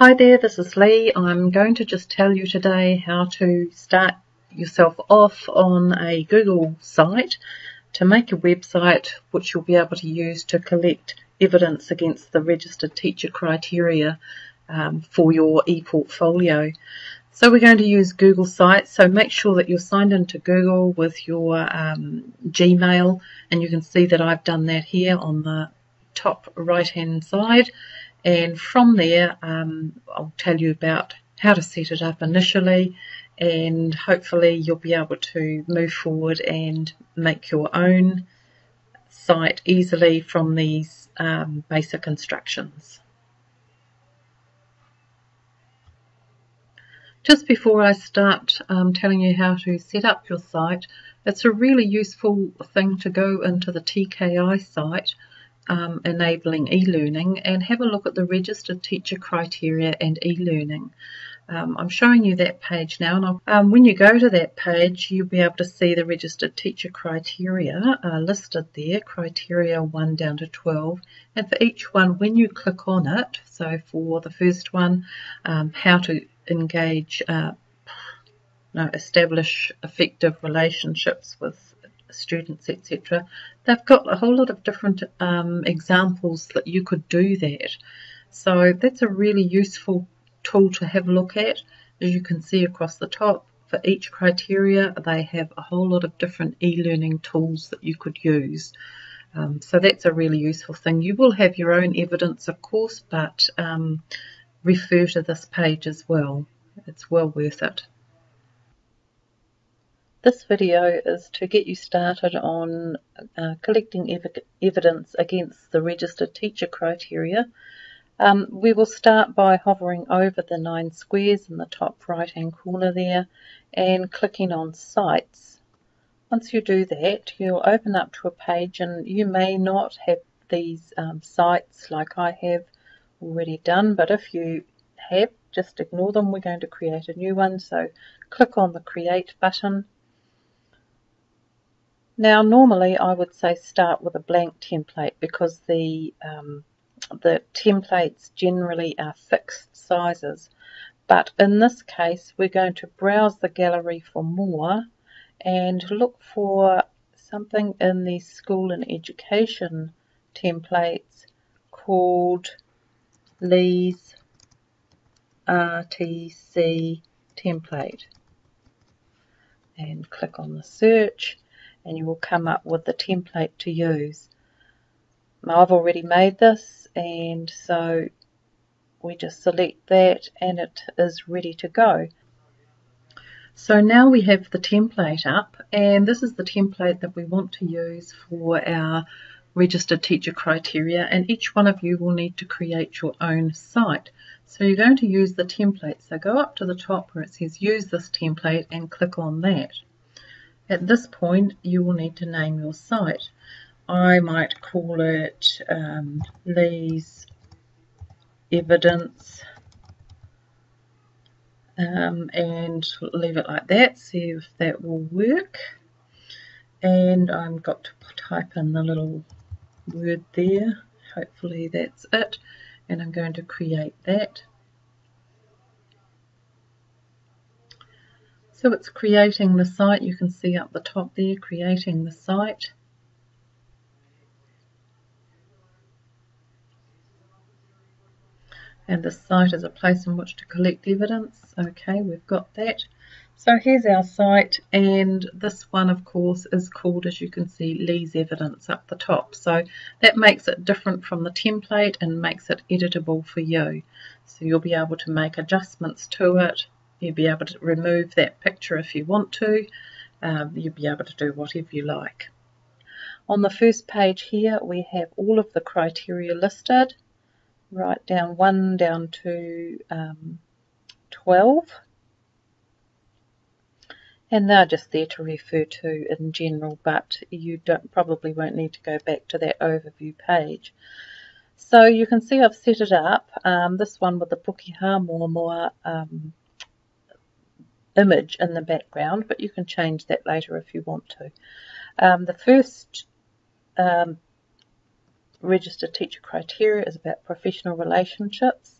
Hi there, this is Lee. I'm going to just tell you today how to start yourself off on a Google site to make a website which you'll be able to use to collect evidence against the registered teacher criteria for your ePortfolio. So we're going to use Google Sites, so make sure that you're signed into Google with your Gmail, and you can see that I've done that here on the top right hand side. And from there I'll tell you about how to set it up initially, and hopefully you'll be able to move forward and make your own site easily from these basic instructions. Just before I start telling you how to set up your site, it's a really useful thing to go into the TKI site enabling e-learning and have a look at the registered teacher criteria and e-learning. I'm showing you that page now, and when you go to that page you'll be able to see the registered teacher criteria listed there, criteria 1 down to 12, and for each one when you click on it, so for the first one, how to engage, establish effective relationships with students, etc. They've got a whole lot of different examples that you could do that. So that's a really useful tool to have a look at. As you can see across the top, for each criteria they have a whole lot of different e-learning tools that you could use. So that's a really useful thing. You will have your own evidence, of course, but refer to this page as well. It's well worth it. This video is to get you started on collecting evidence against the registered teacher criteria. We will start by hovering over the 9 squares in the top right hand corner there and clicking on Sites. Once you do that, you'll open up to a page, and you may not have these sites like I have already done, but if you have, just ignore them. We're going to create a new one, so click on the Create button. Now normally I would say start with a blank template, because the templates generally are fixed sizes, but in this case we're going to browse the gallery for more and look for something in the school and education templates called Lee's RTC template, and click on the search and you will come up with the template to use. Now I've already made this, and so we just select that and it is ready to go. So now we have the template up, and this is the template that we want to use for our registered teacher criteria, and each one of you will need to create your own site. So you're going to use the template, so go up to the top where it says use this template and click on that. At this point you will need to name your site. I might call it Lee's Evidence, and leave it like that, see if that will work. And I've got to type in the little word there, hopefully that's it, and I'm going to create that. So it's creating the site. You can see up the top there, creating the site. And the site is a place in which to collect evidence. Okay, we've got that. So here's our site, and this one of course is called, as you can see, Lee's Evidence up the top. So that makes it different from the template and makes it editable for you. So you'll be able to make adjustments to it. You'll be able to remove that picture if you want to. You'll be able to do whatever you like. On the first page here we have all of the criteria listed, right down 1 down to 12. And they're just there to refer to in general, but you probably won't need to go back to that overview page. So you can see I've set it up, this one with the Pukeha Moa image in the background, but you can change that later if you want to. The first registered teacher criteria is about professional relationships,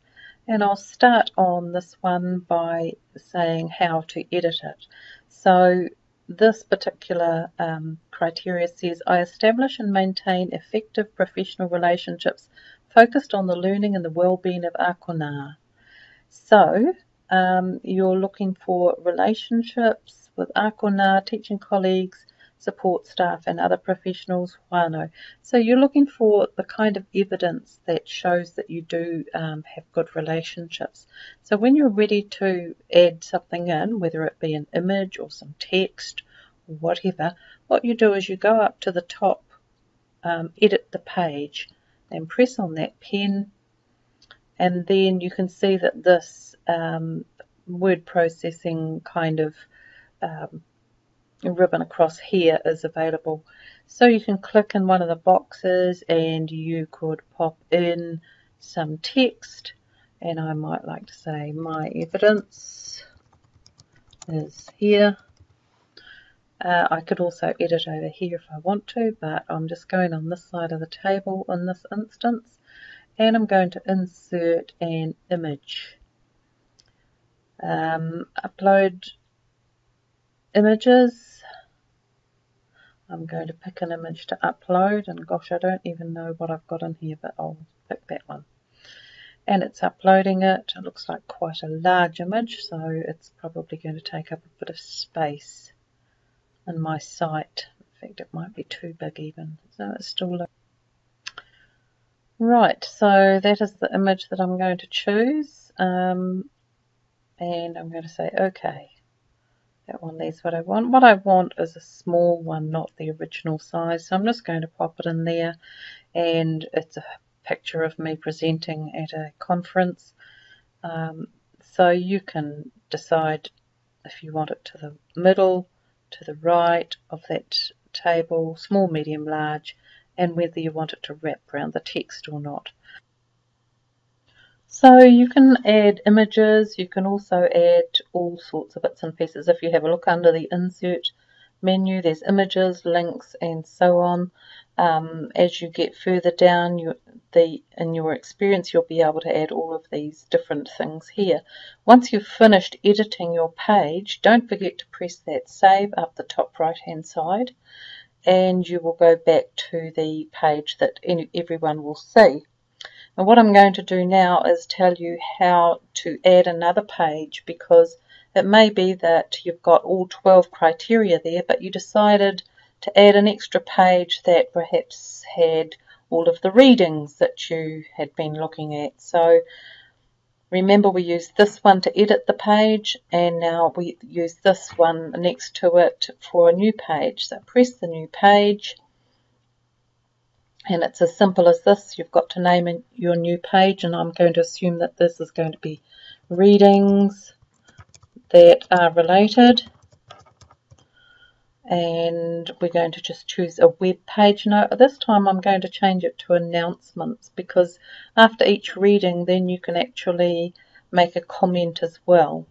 And I'll start on this one by saying how to edit it. So this particular criteria says, I establish and maintain effective professional relationships focused on the learning and the well-being of Akona. So you're looking for relationships with Akona, teaching colleagues, support staff and other professionals, whānau. So you're looking for the kind of evidence that shows that you do have good relationships. So when you're ready to add something in, whether it be an image or some text or whatever, what you do is you go up to the top, edit the page, and press on that pen, and then you can see that this word processing kind of ribbon across here is available. So you can click in one of the boxes and you could pop in some text, and I might like to say my evidence is here. I could also edit over here if I want to, but I'm just going on this side of the table in this instance, and I'm going to insert an image. Upload images. I'm going to pick an image to upload, and gosh, I don't even know what I've got in here, but I'll pick that one. And it's uploading it. It looks like quite a large image, so it's probably going to take up a bit of space in my site. In fact, it might be too big even, so it's still right. So that is the image that I'm going to choose, and I'm going to say OK. That one there's what I want. What I want is a small one, not the original size. So I'm just going to pop it in there, and it's a picture of me presenting at a conference. So you can decide if you want it to the middle, to the right of that table, small, medium, large, and whether you want it to wrap around the text or not. So you can add images, you can also add all sorts of bits and pieces. If you have a look under the insert menu, there's images, links and so on. As you get further down in your experience, you'll be able to add all of these different things here. Once you've finished editing your page, don't forget to press that save up the top right hand side, and you will go back to the page that everyone will see. And what I'm going to do now is tell you how to add another page, because it may be that you've got all 12 criteria there, but you decided to add an extra page that perhaps had all of the readings that you had been looking at. So remember, we used this one to edit the page, and now we use this one next to it for a new page. So press the new page. And it's as simple as this. You've got to name your new page, and I'm going to assume that this is going to be readings that are related. And we're going to just choose a web page. Now, this time I'm going to change it to announcements, because after each reading, then you can actually make a comment as well.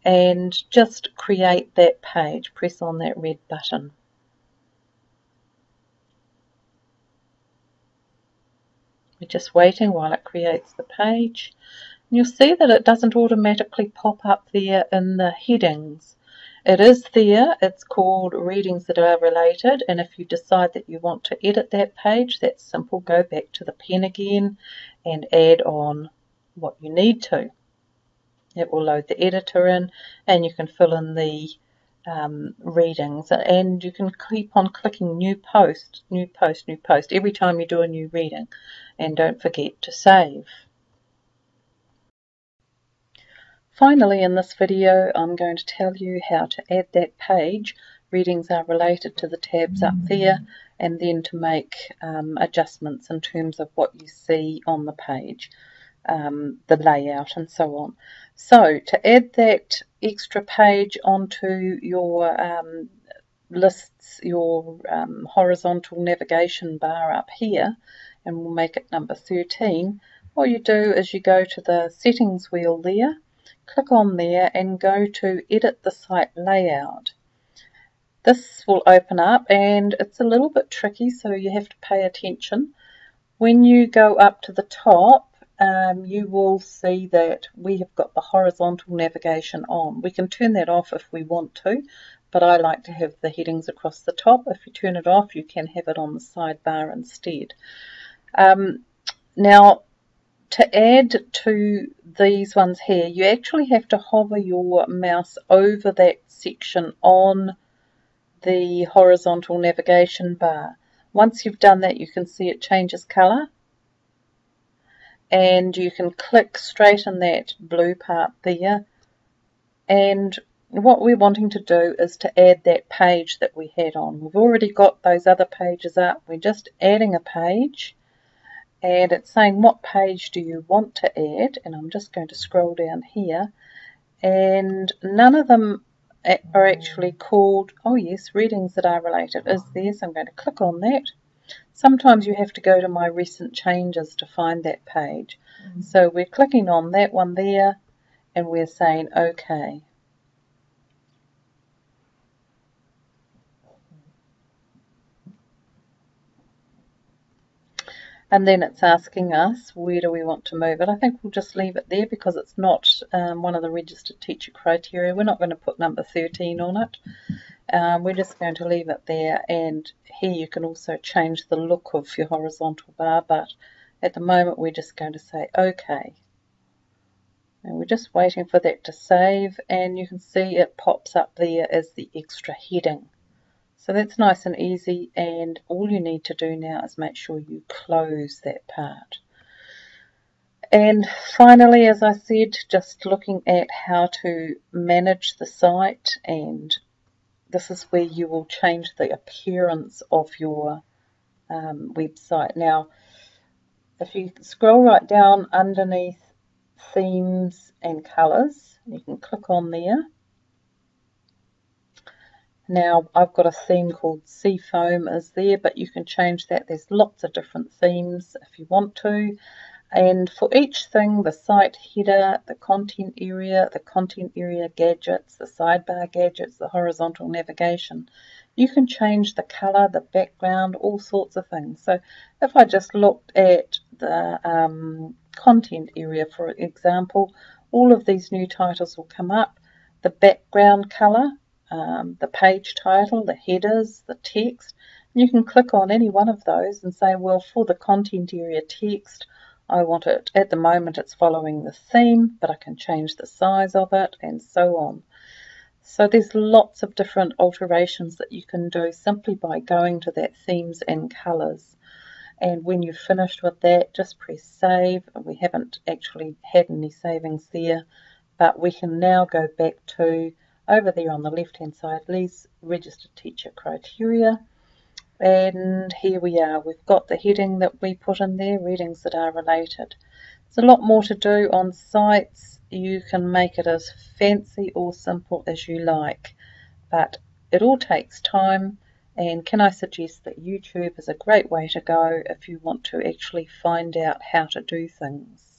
And just create that page. Press on that red button. We're just waiting while it creates the page. And you'll see that it doesn't automatically pop up there in the headings. It is there. It's called Readings That Are Related, and if you decide that you want to edit that page, that's simple. Go back to the pen again and add on what you need to. It will load the editor in, and you can fill in the readings, and you can keep on clicking new post, new post, new post every time you do a new reading, and don't forget to save. Finally, in this video, I'm going to tell you how to add that page. Readings are related to the tabs up there, and then to make adjustments in terms of what you see on the page, the layout and so on. So to add that extra page onto your lists, your horizontal navigation bar up here, and we'll make it number 13, what you do is you go to the settings wheel there, click on there and go to edit the site layout. This will open up, and it's a little bit tricky, so you have to pay attention. When you go up to the top, you will see that we have got the horizontal navigation on. We can turn that off if we want to, but I like to have the headings across the top. If you turn it off, you can have it on the sidebar instead. Now, to add to these ones here, you actually have to hover your mouse over that section on the horizontal navigation bar. Once you've done that, you can see it changes colour, and you can click straight in that blue part there, and what we're wanting to do is to add that page that we had on. We've already got those other pages up, we're just adding a page, and it's saying what page do you want to add, and I'm just going to scroll down here, and none of them are actually called, oh yes, readings that are related is there, so I'm going to click on that. Sometimes you have to go to my recent changes to find that page. So we're clicking on that one there, and we're saying OK. And then it's asking us, where do we want to move it? I think we'll just leave it there because it's not one of the registered teacher criteria. We're not going to put number 13 on it. We're just going to leave it there, and here you can also change the look of your horizontal bar, but at the moment we're just going to say OK. And we're just waiting for that to save, and you can see it pops up there as the extra heading. So that's nice and easy, and all you need to do now is make sure you close that part. And finally, as I said, just looking at how to manage the site, and this is where you will change the appearance of your website. Now, if you scroll right down underneath themes and colours, you can click on there. Now I've got a theme called Seafoam is there, but you can change that. There's lots of different themes if you want to. And for each thing, the site header, the content area gadgets, the sidebar gadgets, the horizontal navigation, you can change the colour, the background, all sorts of things. So if I just looked at the content area, for example, all of these new titles will come up. The background colour, the page title, the headers, the text. You can click on any one of those and say, well, for the content area text, I want it, at the moment it's following the theme, but I can change the size of it, and so on. So there's lots of different alterations that you can do simply by going to that themes and colours. And when you've finished with that, just press save. We haven't actually had any savings there, but we can now go back to over there on the left hand side, Lee's registered teacher criteria, and here we are. We've got the heading that we put in there, readings that are related. There's a lot more to do on sites. You can make it as fancy or simple as you like, but it all takes time. And can I suggest that YouTube is a great way to go if you want to actually find out how to do things.